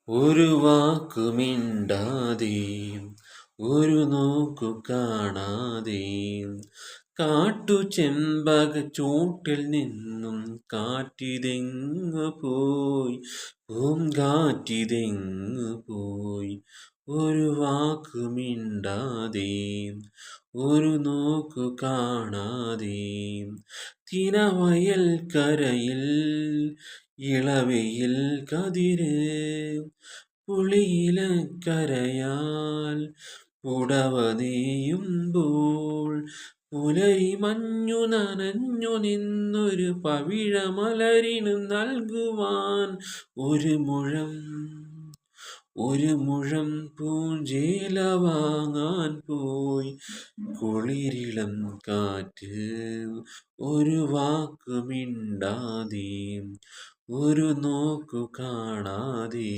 ഒരു വാക്കു മിണ്ടാതെ ഒരു നോക്കു കാണാതെ കാട്ടുചെമ്പകച്ചൂട്ടിൽ നിന്നും കാറ്റിതെങ്ങു പോയി പൂങ്കാറ്റിതെങ്ങു പോയി. ഒരു വാക്കു മിണ്ടാതെ ഒരു നോക്കു കാണാതെ തിനവയൽ കരയിൽ ഇളവെയിൽ കതിര് പുളിയിലക്കരയാൽ പുടവ നെയ്യുമ്പോൾ പുലരി മഞ്ഞു നനഞ്ഞു നിന്നൊരു പവിഴമലരിനു നൽകുവാൻ ഒരു മുഴം പൂഞ്ചേല വാങ്ങാൻ പോയി. കുളിരിളം കാറ്റ് ഒരു വാക്കു മിണ്ടാതെ ഒരു നോക്കു കാണാതെ.